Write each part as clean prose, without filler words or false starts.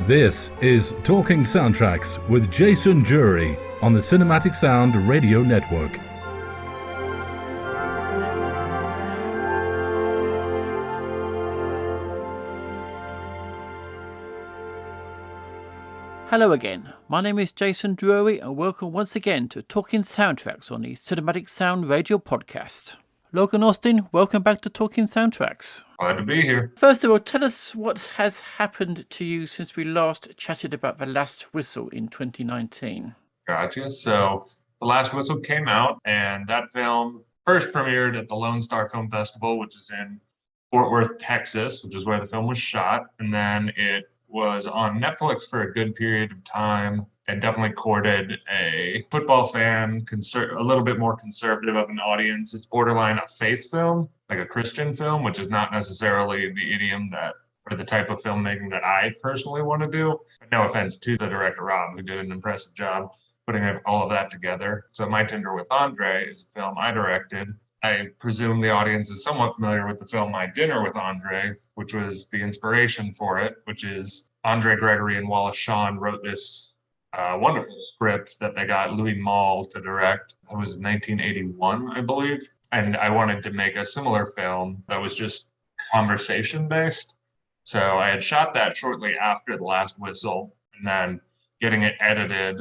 This is Talking Soundtracks with Jason Drury on the Cinematic Sound Radio Network. Hello again, my name is Jason Drury and welcome once again to Talking Soundtracks on the Cinematic Sound Radio Podcast. Logan Austin, welcome back to Talking Soundtracks. Glad to be here. First of all, tell us what has happened to you since we last chatted about The Last Whistle in 2019. Gotcha. So The Last Whistle came out, and that film first premiered at the Lone Star Film Festival, which is in Fort Worth, Texas, which is where the film was shot. And then it was on Netflix for a good period of time and definitely courted a football fan, a little bit more conservative of an audience. It's borderline a faith film, like a Christian film, which is not necessarily the idiom that, or the type of filmmaking that I personally want to do. No offense to the director, Rob, who did an impressive job putting all of that together. So My Tinder with Andre is a film I directed. I presume the audience is somewhat familiar with the film My Dinner with Andre, which was the inspiration for it, which is Andre Gregory and Wallace Shawn wrote this wonderful script that they got Louis Malle to direct. It was 1981, I believe. And I wanted to make a similar film that was just conversation-based. So I had shot that shortly after The Last Whistle, and then getting it edited,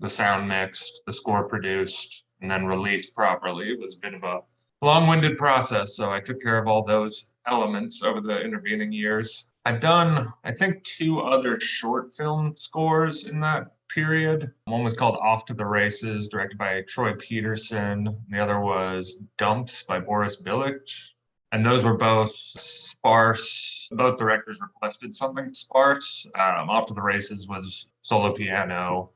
the sound mixed, the score produced, and then released properly was a bit of a long-winded process. So I took care of all those elements over the intervening years. I've done, I think, 2 other short film scores in that period. One was called Off to the Races, directed by Troy Peterson. The other was Dumps by Boris Bilic. And those were both sparse. Both directors requested something sparse. Off to the Races was solo piano.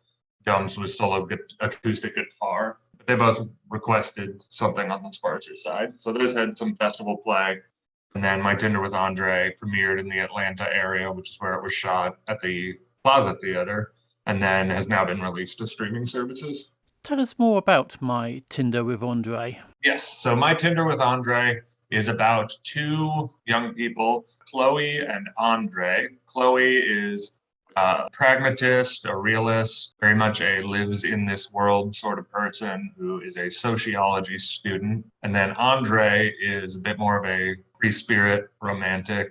Dumps was solo acoustic guitar. But they both requested something on the sparser side. So those had some festival play. And then My Tinder with Andre premiered in the Atlanta area, which is where it was shot at the Plaza Theater, and then has now been released to streaming services. Tell us more about My Tinder with Andre. Yes, so My Tinder with Andre is about 2 young people, Chloe and Andre. Chloe is a pragmatist, a realist, very much a lives in this world sort of person who is a sociology student. And then Andre is a bit more of a free spirit, romantic,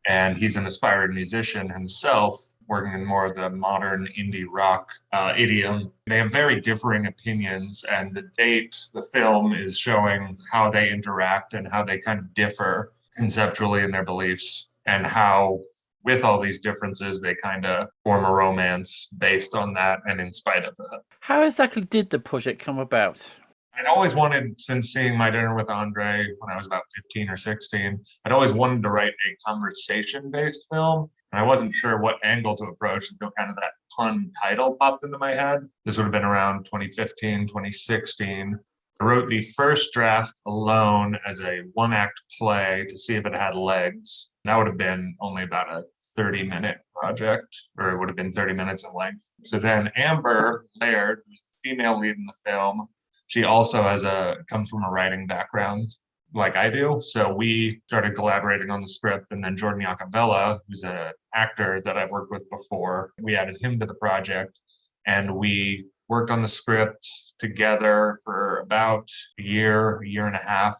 and he's an aspiring musician himself, working in more of the modern indie rock idiom. They have very differing opinions, and the film is showing how they interact and how they kind of differ conceptually in their beliefs, and how with all these differences, they kind of form a romance based on that and in spite of that. How exactly did the project come about? I'd always wanted, since seeing My Dinner with Andre when I was about 15 or 16, I'd always wanted to write a conversation-based film. And I wasn't sure what angle to approach until kind of that pun title popped into my head. This would have been around 2015, 2016. I wrote the first draft alone as a 1-act play to see if it had legs. That would have been only about a 30-minute project, or it would have been 30 minutes in length. So then Amber Laird, who's the female lead in the film, she also comes from a writing background like I do. So we started collaborating on the script, and then Jordan Iacobella, who's an actor that I've worked with before, we added him to the project, and we worked on the script together for about a year and a half,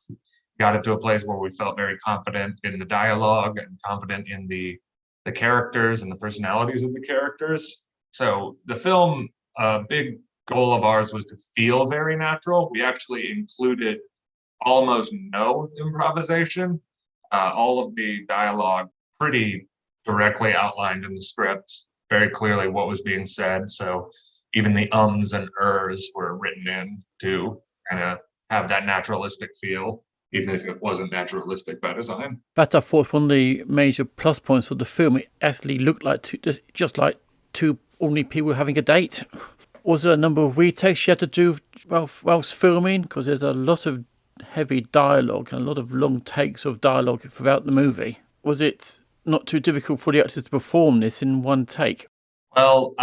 got it to a place where we felt very confident in the dialogue and confident in the characters and the personalities of the characters. So the film, a big goal of ours was to feel very natural. We actually included almost no improvisation. All of the dialogue pretty directly outlined in the script, very clearly what was being said. So even the ums and ers were written in to kind of have that naturalistic feel, even if it wasn't naturalistic by design. That, I thought, one of the major plus points of the film. It actually looked like just like 2 ordinary people having a date. Was there a number of retakes you had to do whilst filming? Because there's a lot of heavy dialogue and a lot of long takes of dialogue throughout the movie. Was it not too difficult for the actors to perform this in one take? Well,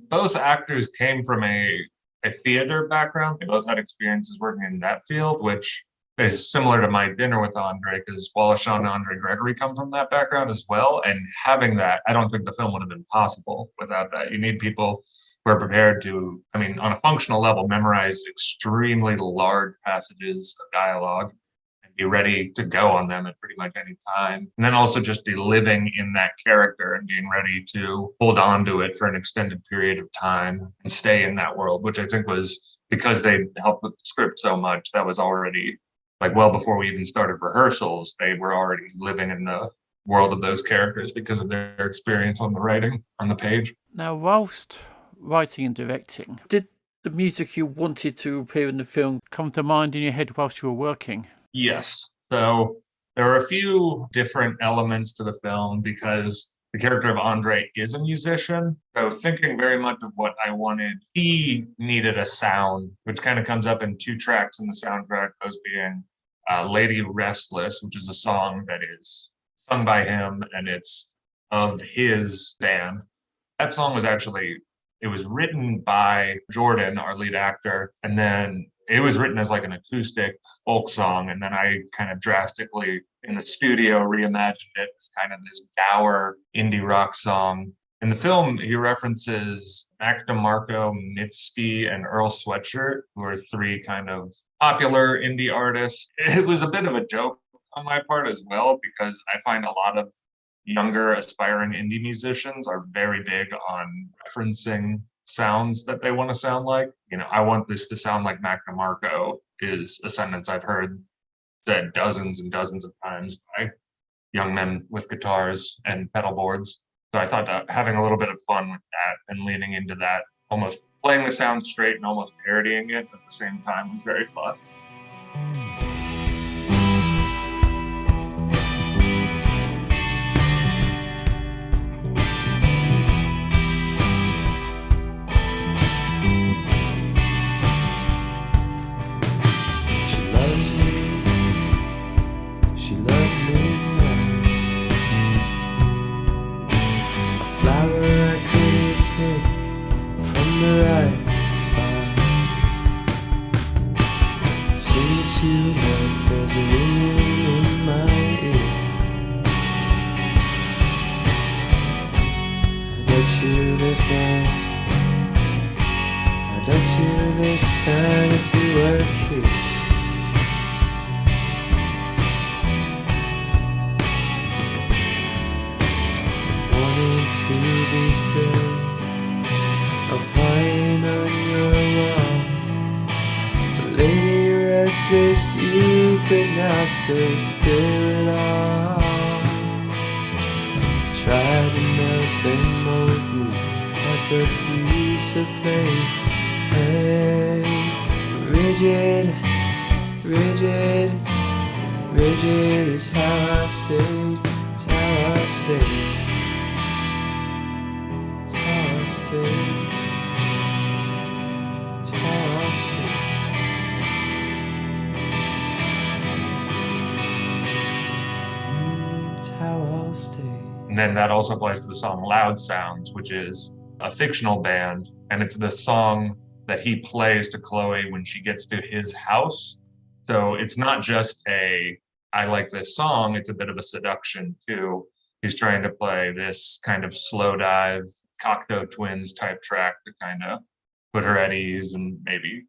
both actors came from a theater background. They both had experiences working in that field, which is similar to My Dinner with Andre, because Wallace Shawn and Andre Gregory come from that background as well. And having that, I don't think the film would have been possible without that. You need people who are prepared to, I mean, on a functional level, memorize extremely large passages of dialogue and be ready to go on them at pretty much any time. And then also just be living in that character and being ready to hold on to it for an extended period of time and stay in that world, which I think was because they helped with the script so much. That was already like well before we even started rehearsals. They were already living in the world of those characters because of their experience on the writing on the page. Now, whilst writing and directing, did the music you wanted to appear in the film come to mind in your head whilst you were working? Yes. So there are a few different elements to the film because the character of Andre is a musician. So thinking very much of what I wanted, he needed a sound, which kind of comes up in 2 tracks in the soundtrack, those being Lady Restless, which is a song that is sung by him and it's of his band. That song was actually, it was written by Jordan, our lead actor, and then it was written as like an acoustic folk song. And then I kind of drastically in the studio reimagined it as kind of this dour indie rock song. In the film, he references Mac DeMarco, Mitski, and Earl Sweatshirt, who are 3 kind of popular indie artists. It was a bit of a joke on my part as well, because I find a lot of younger aspiring indie musicians are very big on referencing sounds that they want to sound like. You know, I want this to sound like Mac DeMarco is a sentence I've heard said dozens and dozens of times by young men with guitars and pedal boards. So I thought that having a little bit of fun with that and leaning into that, almost playing the sound straight and almost parodying it at the same time was very fun. You could not stay still at all. Try to melt and mold me like a piece of clay. Hey, rigid, rigid, rigid is how I stayed. It's how I stayed. It's how I stayed. It's how I stayed. And then that also applies to the song Loud Sounds, which is a fictional band. And it's the song that he plays to Chloe when she gets to his house. So it's not just I like this song, it's a bit of a seduction too. He's trying to play this kind of slow dive, Cocteau Twins type track to kind of put her at ease and maybe,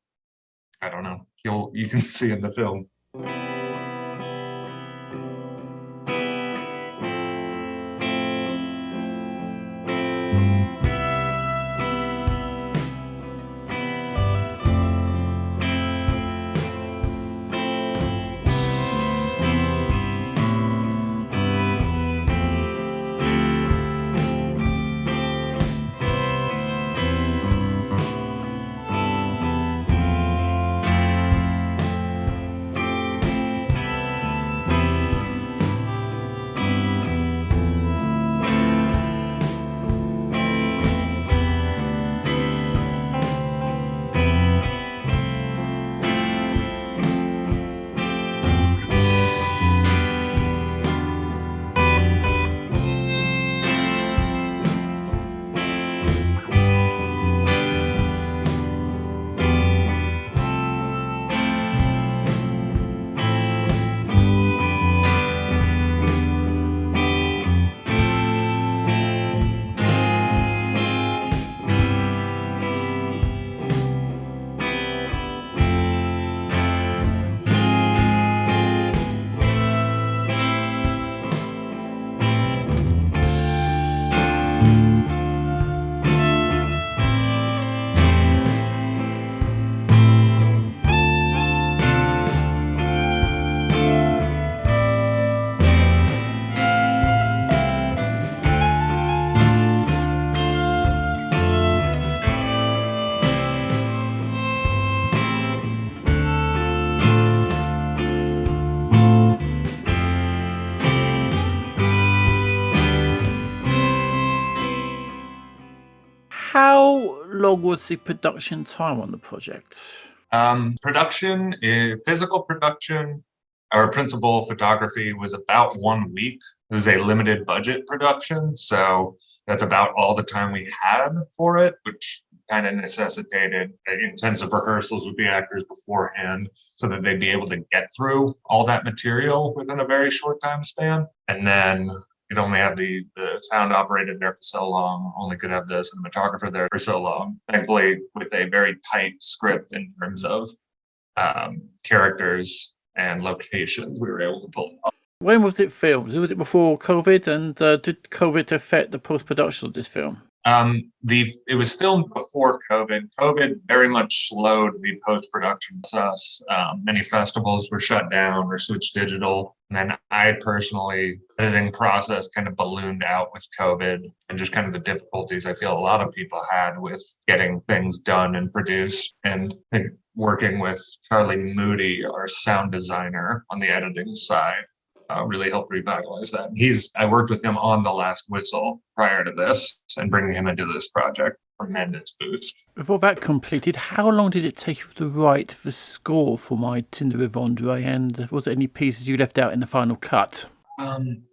I don't know, you can see in the film. How long was the production time on the project? Physical production, or principal photography was about 1 week. It was a limited budget production, so that's about all the time we had for it, which kind of necessitated intensive rehearsals with the actors beforehand so that they'd be able to get through all that material within a very short time span. And then you'd only have the sound operated there for so long, only could have the cinematographer there for so long. Thankfully, with a very tight script in terms of characters and locations, we were able to pull it off. When was it filmed? Was it before COVID? And did COVID affect the post-production of this film? It was filmed before COVID. COVID very much slowed the post-production process. Many festivals were shut down or switched digital. And then I personally, editing process kind of ballooned out with COVID and just kind of the difficulties I feel a lot of people had with getting things done and produced. And I think working with Charlie Moody, our sound designer on the editing side, really helped revitalize that. I worked with him on The Last Whistle prior to this, and bringing him into this project, tremendous boost. Before that completed, how long did it take you to write the score for My Tinder with Andre, and was there any pieces you left out in the final cut?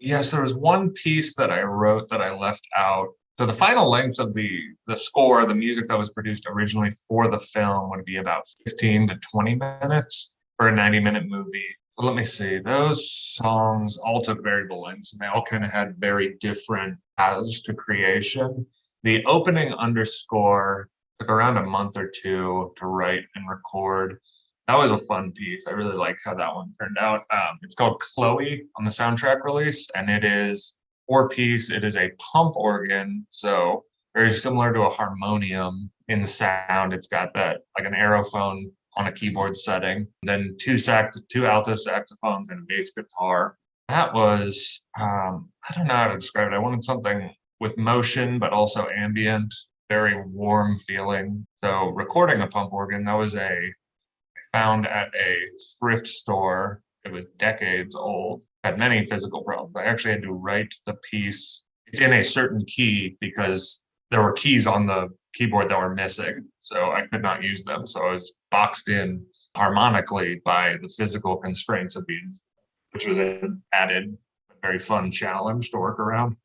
Yes, there was one piece that I wrote that I left out. So the final length of the score, the music that was produced originally for the film, would be about 15 to 20 minutes for a 90-minute movie. Let me see. Those songs all took variable lengths, and they all kind of had very different paths to creation. The opening underscore took around a month or two to write and record. That was a fun piece. I really like how that one turned out. It's called Chloe on the soundtrack release, and it is 4-piece. It is a pump organ, so very similar to a harmonium in the sound. It's got that like an aerophone on a keyboard setting, then two alto saxophones and a bass guitar. That was, I don't know how to describe it. I wanted something with motion, but also ambient, very warm feeling. So recording a pump organ, I found at a thrift store. It was decades old, had many physical problems. I actually had to write the piece. It's in a certain key because there were keys on the keyboard that were missing, so I could not use them. So I was boxed in harmonically by the physical constraints of being, which was an added, very fun challenge to work around.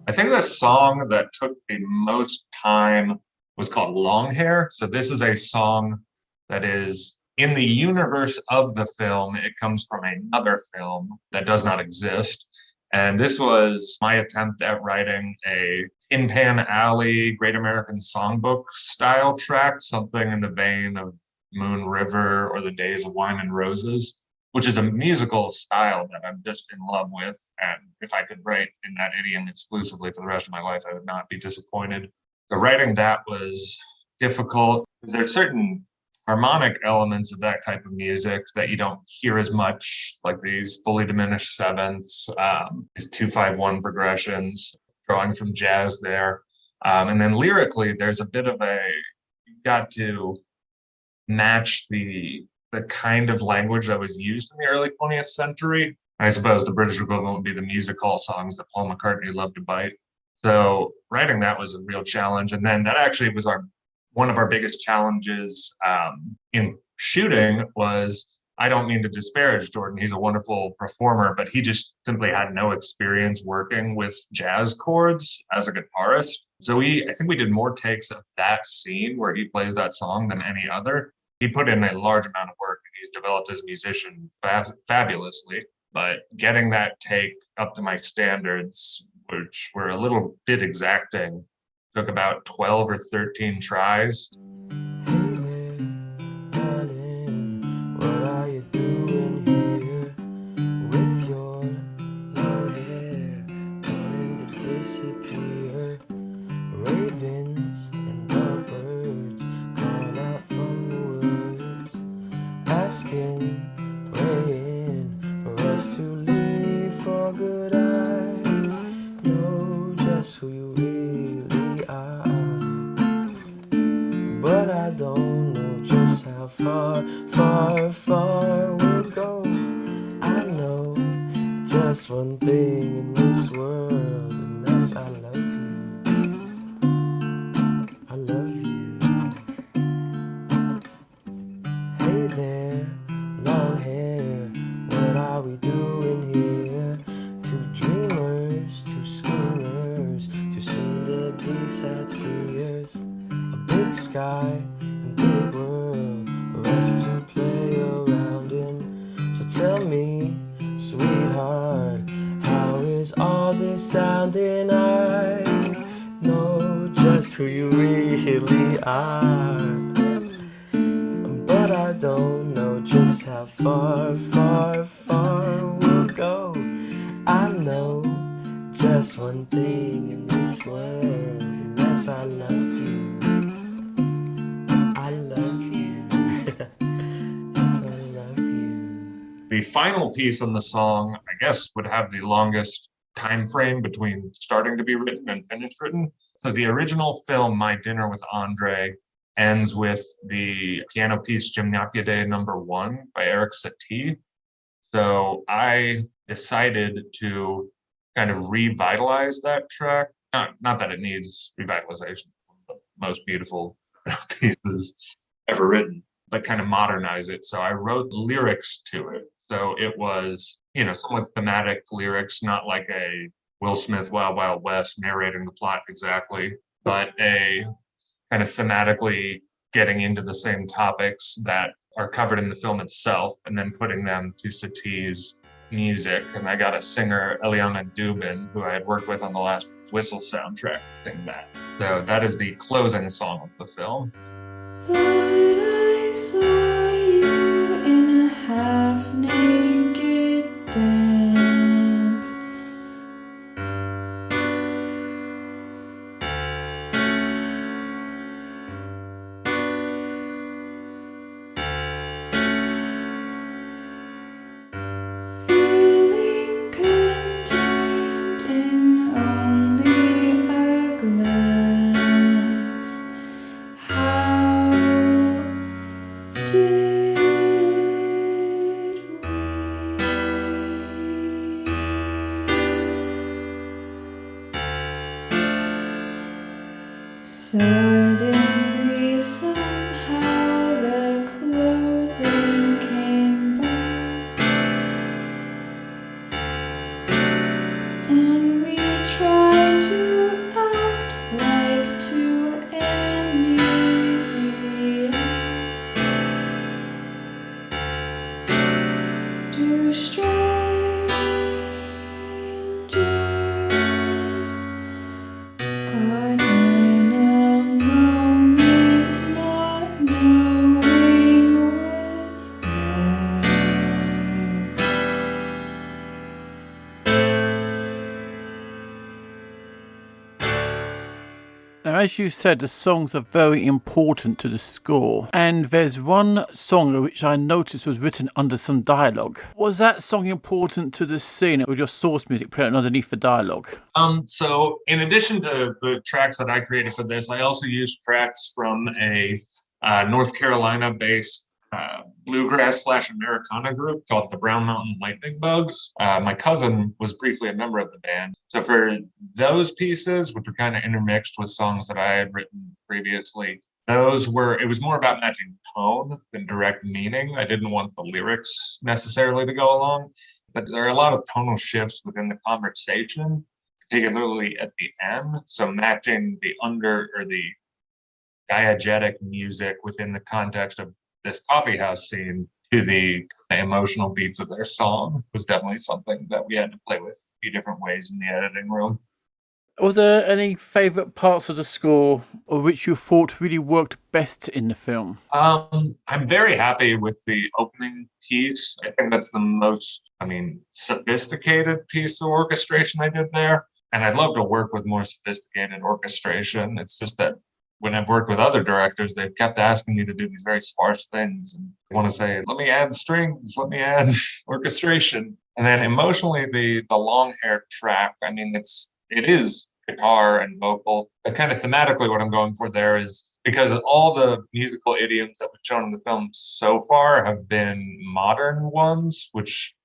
I think the song that took the most time was called Long Hair. So this is a song that is in the universe of the film. It comes from another film that does not exist. And this was my attempt at writing a Tin Pan Alley, Great American Songbook style track, something in the vein of Moon River or The Days of Wine and Roses, which is a musical style that I'm just in love with. And if I could write in that idiom exclusively for the rest of my life, I would not be disappointed. So writing that was difficult. There's certain harmonic elements of that type of music that you don't hear as much, like these fully diminished sevenths, these 2-5-1 progressions, drawing from jazz there. And then lyrically, there's a bit of you've got to match the kind of language that was used in the early 20th century. I suppose the British equivalent would be the music hall songs that Paul McCartney loved to bite. So writing that was a real challenge. And then that actually was one of our biggest challenges in shooting was I don't mean to disparage Jordan. He's a wonderful performer, but he just simply had no experience working with jazz chords as a guitarist. So I think we did more takes of that scene where he plays that song than any other. He put in a large amount of work and he's developed as a musician fabulously. But getting that take up to my standards, which were a little bit exacting, took about 12 or 13 tries. Hey there, darling, what are you doing here with your long hair wanting to disappear? Ravens and lovebirds call out from the woods, asking, praying for us to leave for good. I know just who you really are, but I don't know just how far, far, far we'll go. I know just one thing in this world, and that's I love you. I love you. Hey there, long hair, what are we doing here? Two dreamers, two schemers, two soon-to-be sightseers. A big sky and big world for us to play around in. So tell me, sweetheart, how is all this sounding? I know just who you really are, but I don't know just how far, far, far we'll go. I know just one thing in this world, and that's I love you. I love you. That's I love you. The final piece on the song, I guess, would have the longest time frame between starting to be written and finished written. So the original film, My Dinner with Andre, ends with the piano piece Gymnopédie number 1 by Eric Satie. So I decided to kind of revitalize that track. Not that it needs revitalization, the most beautiful pieces ever written, but kind of modernize it. So I wrote lyrics to it. So it was, somewhat thematic lyrics, not like a Will Smith Wild Wild West narrating the plot exactly, but a kind of thematically getting into the same topics that are covered in the film itself and then putting them to Satie's music. And I got a singer, Eliana Dubin, who I had worked with on the last Whistle soundtrack, to sing that. So that is the closing song of the film. Thought I saw you in a half-naked dance. Feeling contained in only a glance. How did we? Suddenly, somehow, the clothing came back, and we tried to act like two amnesiacs, two strangers caught in a moment, not knowing what's next. Now, as you said, the songs are very important to the score. And there's one song which I noticed was written under some dialogue. Was that song important to the scene, or just source music playing underneath the dialogue? So in addition to the tracks that I created for this, I also used tracks from a North Carolina-based bluegrass / Americana group called the Brown Mountain Lightning Bugs. My cousin was briefly a member of the band. So for those pieces, which were kind of intermixed with songs that I had written previously, it was more about matching tone than direct meaning. I didn't want the lyrics necessarily to go along, but there are a lot of tonal shifts within the conversation, particularly at the end. So matching the diegetic music within the context of this coffee house scene to the emotional beats of their song was definitely something that we had to play with a few different ways in the editing room. Was there any favourite parts of the score or which you thought really worked best in the film? I'm very happy with the opening piece. I think that's the most, sophisticated piece of orchestration I did there. And I'd love to work with more sophisticated orchestration. It's just that when I've worked with other directors, they've kept asking me to do these very sparse things and they want to say, let me add strings, let me add orchestration. And then emotionally, the long hair track, it is guitar and vocal. But kind of thematically, what I'm going for there is because all the musical idioms that we've shown in the film so far have been modern ones, which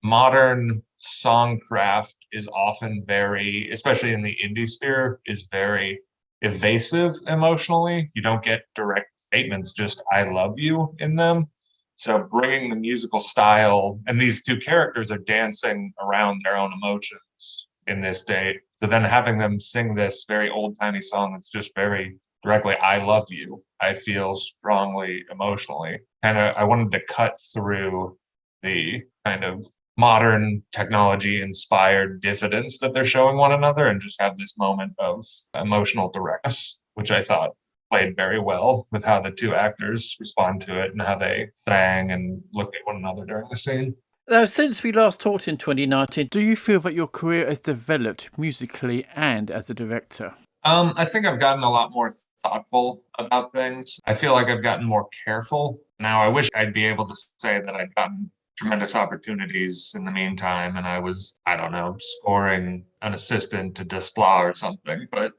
modern songcraft is often very, especially in the indie sphere, is very evasive emotionally. You don't get direct statements, just I love you in them. So bringing the musical style, and these two characters are dancing around their own emotions in this day. So then having them sing this very old-timey song that's just very directly, I love you, I feel strongly emotionally. And I wanted to cut through the kind of modern technology inspired diffidence that they're showing one another and just have this moment of emotional directness, which I thought played very well with how the two actors respond to it and how they sang and looked at one another during the scene. Now, since we last talked in 2019, do you feel that your career has developed musically and as a director? I think I've gotten a lot more thoughtful about things. I feel like I've gotten more careful. Now, I wish I'd be able to say that I'd gotten tremendous opportunities in the meantime and I was, scoring an assistant to Desplat or something, but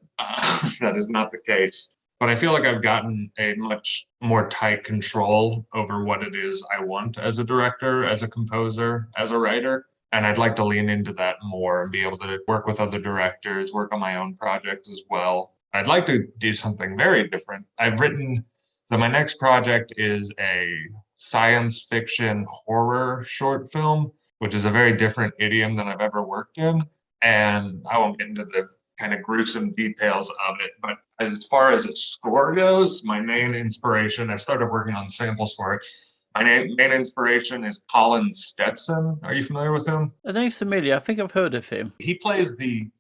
that is not the case. But I feel like I've gotten a much more tight control over what it is I want as a director, as a composer, as a writer. And I'd like to lean into that more and be able to work with other directors, work on my own projects as well. I'd like to do something very different. So my next project is a science fiction horror short film, which is a very different idiom than I've ever worked in. And I won't get into the kind of gruesome details of it, but as far as its score goes, my main inspiration, I've started working on samples for it. My main inspiration is Colin Stetson. Are you familiar with him? The name's familiar. I think I've heard of him. He plays the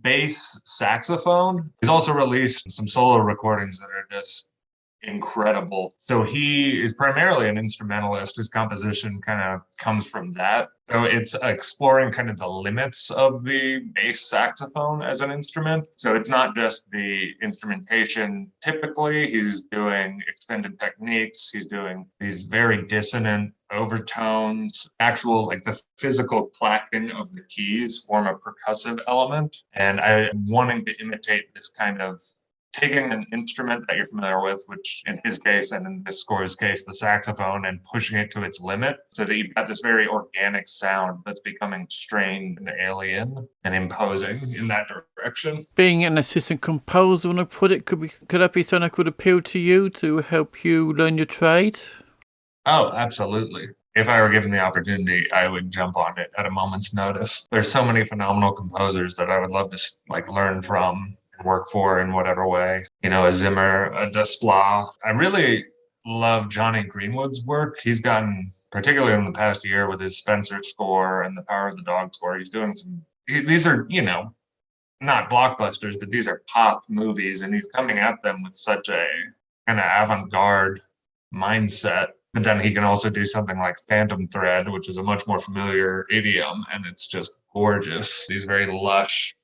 bass saxophone. He's also released some solo recordings that are just incredible. So he is primarily an instrumentalist. His composition kind of comes from that. So it's exploring kind of the limits of the bass saxophone as an instrument. So it's not just the instrumentation. Typically, he's doing extended techniques. He's doing these very dissonant overtones. The physical clacking of the keys form a percussive element. And I'm wanting to imitate this kind of taking an instrument that you're familiar with, which in his case and in this score's case, the saxophone, and pushing it to its limit so that you've got this very organic sound that's becoming strained and alien and imposing in that direction. Being an assistant composer on a project, could that be something that could appeal to you to help you learn your trade? Oh, absolutely. If I were given the opportunity, I would jump on it at a moment's notice. There's so many phenomenal composers that I would love to learn from, work for in whatever way. A Zimmer, a Desplat. I really love Johnny Greenwood's work. He's gotten, particularly in the past year with his Spencer score and the Power of the Dog score, he's doing these are, not blockbusters, but these are pop movies, and he's coming at them with such a kind of avant-garde mindset. But then he can also do something like Phantom Thread, which is a much more familiar idiom, and it's just gorgeous. These very lush,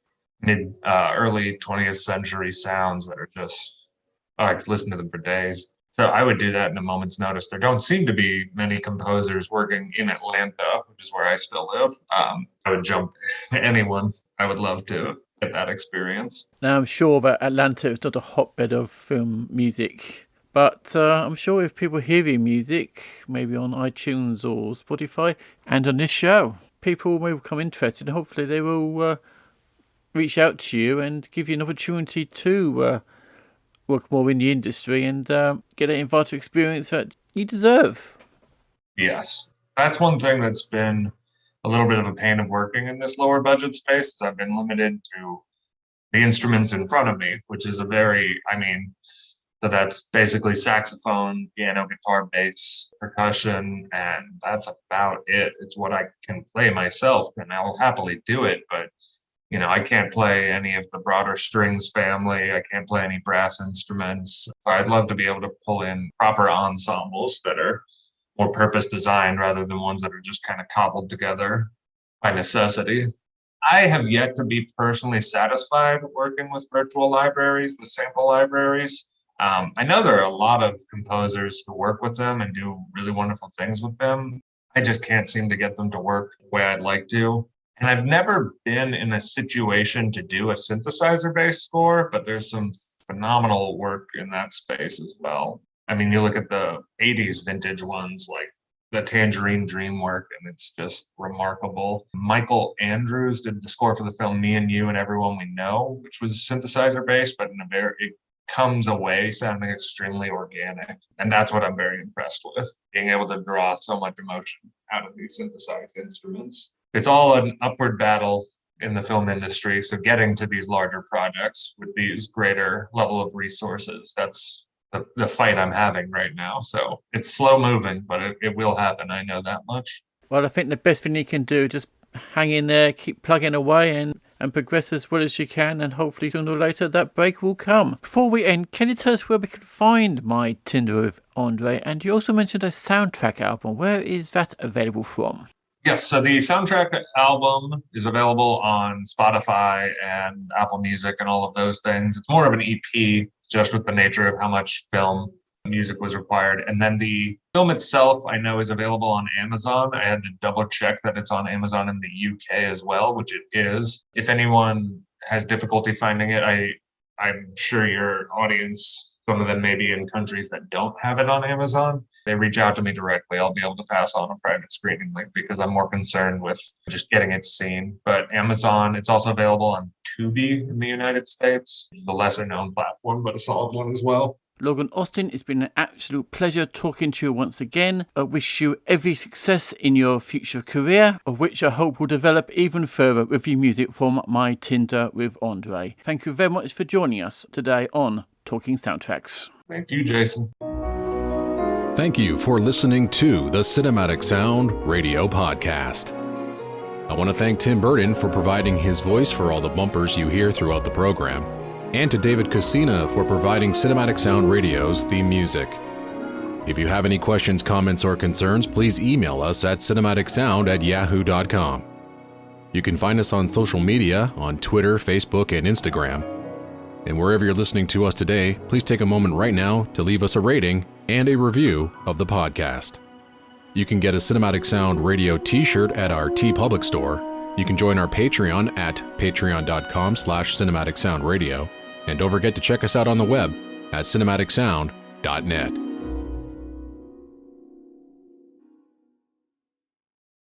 early 20th century sounds that are just, I could listen to them for days. So I would do that in a moment's notice. There don't seem to be many composers working in Atlanta, which is where I still live. I would jump anyone. I would love to get that experience. Now, I'm sure that Atlanta is not a hotbed of film music, but I'm sure if people hear your music, maybe on iTunes or Spotify, and on this show, people may become interested, and hopefully they will reach out to you and give you an opportunity to work more in the industry and get that environmental experience that you deserve. Yes. That's one thing that's been a little bit of a pain of working in this lower budget space. Is I've been limited to the instruments in front of me, which is so that's basically saxophone, piano, guitar, bass, percussion, and that's about it. It's what I can play myself, and I will happily do it, but I can't play any of the broader strings family. I can't play any brass instruments. I'd love to be able to pull in proper ensembles that are more purpose designed rather than ones that are just kind of cobbled together by necessity. I have yet to be personally satisfied working with virtual libraries, with sample libraries. I know there are a lot of composers who work with them and do really wonderful things with them. I just can't seem to get them to work the way I'd like to. And I've never been in a situation to do a synthesizer-based score, but there's some phenomenal work in that space as well. You look at the 80s vintage ones, like the Tangerine Dream work, and it's just remarkable. Michael Andrews did the score for the film Me and You and Everyone We Know, which was synthesizer-based, but it comes away sounding extremely organic. And that's what I'm very impressed with, being able to draw so much emotion out of these synthesized instruments. It's all an upward battle in the film industry. So getting to these larger projects with these greater level of resources, that's the fight I'm having right now. So it's slow moving, but it will happen. I know that much. Well, I think the best thing you can do is just hang in there, keep plugging away and progress as well as you can, and hopefully sooner or later that break will come. Before we end, can you tell us where we can find My Tinder with Andre? And you also mentioned a soundtrack album. Where is that available from? Yes, so the soundtrack album is available on Spotify and Apple Music and all of those things. It's more of an EP, just with the nature of how much film music was required. And then the film itself, I know, is available on Amazon. I had to double check that it's on Amazon in the UK as well, which it is. If anyone has difficulty finding it, I'm sure your audience, some of them may be in countries that don't have it on Amazon. They reach out to me directly. I'll be able to pass on a private screening link because I'm more concerned with just getting it seen. But Amazon, it's also available on Tubi in the United States, which is a lesser known platform, but a solid one as well. Logan Austin, it's been an absolute pleasure talking to you once again. I wish you every success in your future career, of which I hope will develop even further with your music from My Tinder with Andre. Thank you very much for joining us today on Talking Soundtracks. Thank you, Jason. Thank you for listening to the Cinematic Sound Radio Podcast. I want to thank Tim Burton for providing his voice for all the bumpers you hear throughout the program, and to David Coscina for providing Cinematic Sound Radio's theme music. If you have any questions, comments, or concerns, please email us at cinematicsound@yahoo.com. You can find us on social media on Twitter, Facebook, and Instagram. And wherever you're listening to us today, please take a moment right now to leave us a rating and a review of the podcast. You can get a Cinematic Sound Radio t-shirt at our TeePublic store. You can join our Patreon at patreon.com/cinematicsoundradio. And don't forget to check us out on the web at cinematicsound.net.